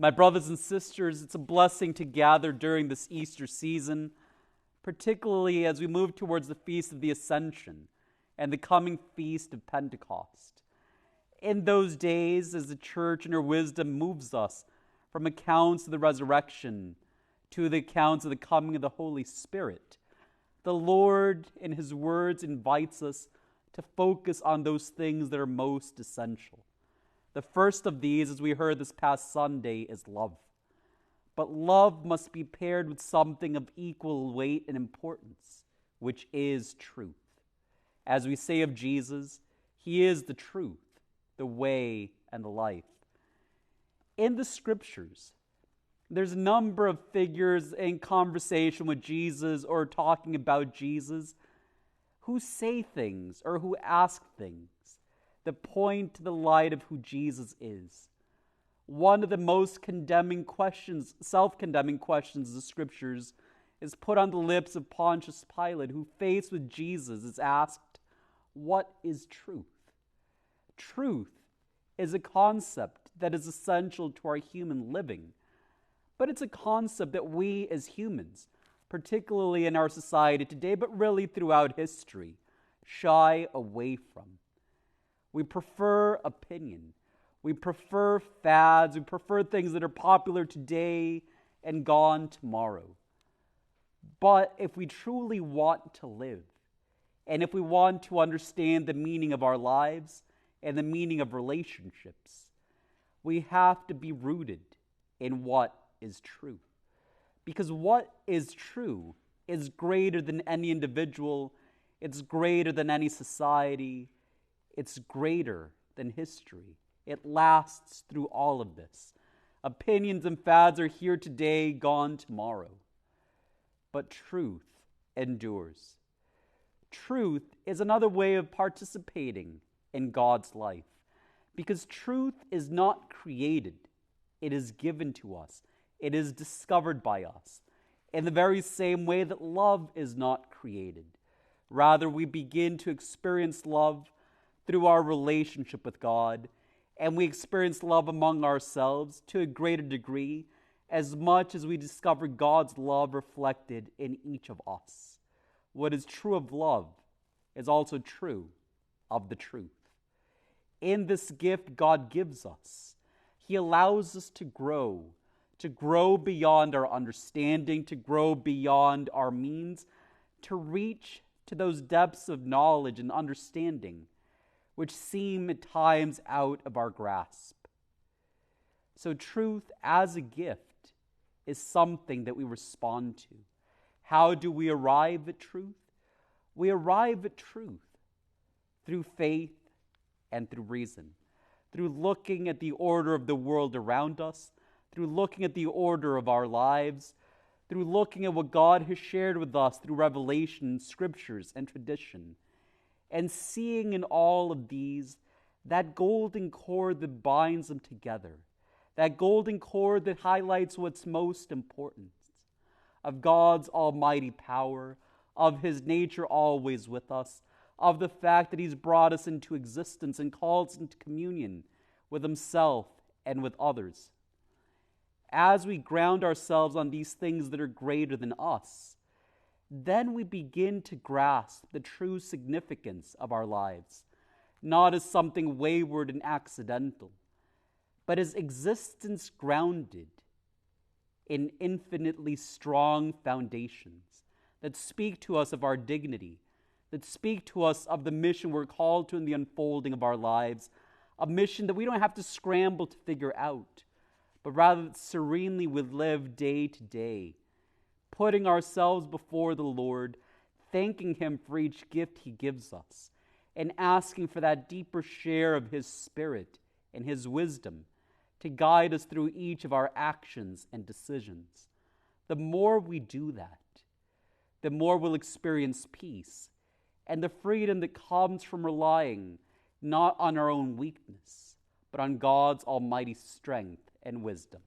My brothers and sisters, it's a blessing to gather during this Easter season, particularly as we move towards the Feast of the Ascension and the coming Feast of Pentecost. In those days, as the Church in her wisdom moves us from accounts of the resurrection to the accounts of the coming of the Holy Spirit, the Lord, in His words, invites us to focus on those things that are most essential. The first of these, as we heard this past Sunday, is love. But love must be paired with something of equal weight and importance, which is truth. As we say of Jesus, He is the truth, the way, and the life. In the Scriptures, there's a number of figures in conversation with Jesus or talking about Jesus who say things or who ask things that point to the light of who Jesus is. One of the most condemning questions, self-condemning questions of the Scriptures is put on the lips of Pontius Pilate, who, faced with Jesus, is asked, "What is truth?" Truth is a concept that is essential to our human living, but it's a concept that we as humans, particularly in our society today, but really throughout history, shy away from. We prefer opinion. We prefer fads. We prefer things that are popular today and gone tomorrow. But if we truly want to live, and if we want to understand the meaning of our lives and the meaning of relationships, we have to be rooted in what is true. Because what is true is greater than any individual. It's greater than any society. It's greater than history. It lasts through all of this. Opinions and fads are here today, gone tomorrow. But truth endures. Truth is another way of participating in God's life, because truth is not created. It is given to us. It is discovered by us, in the very same way that love is not created. Rather, we begin to experience love through our relationship with God, and we experience love among ourselves to a greater degree as much as we discover God's love reflected in each of us. What is true of love is also true of the truth. In this gift God gives us, He allows us to grow beyond our understanding, to grow beyond our means, to reach to those depths of knowledge and understanding which seem at times out of our grasp. So truth as a gift is something that we respond to. How do we arrive at truth? We arrive at truth through faith and through reason, through looking at the order of the world around us, through looking at the order of our lives, through looking at what God has shared with us through revelation, scriptures, and tradition, and seeing in all of these that golden cord that binds them together, that golden cord that highlights what's most important, of God's almighty power, of His nature always with us, of the fact that He's brought us into existence and called us into communion with Himself and with others. As we ground ourselves on these things that are greater than us, then we begin to grasp the true significance of our lives, not as something wayward and accidental, but as existence grounded in infinitely strong foundations that speak to us of our dignity, that speak to us of the mission we're called to in the unfolding of our lives, a mission that we don't have to scramble to figure out, but rather that serenely we live day to day, putting ourselves before the Lord, thanking Him for each gift He gives us, and asking for that deeper share of His Spirit and His wisdom to guide us through each of our actions and decisions. The more we do that, the more we'll experience peace and the freedom that comes from relying not on our own weakness, but on God's almighty strength and wisdom.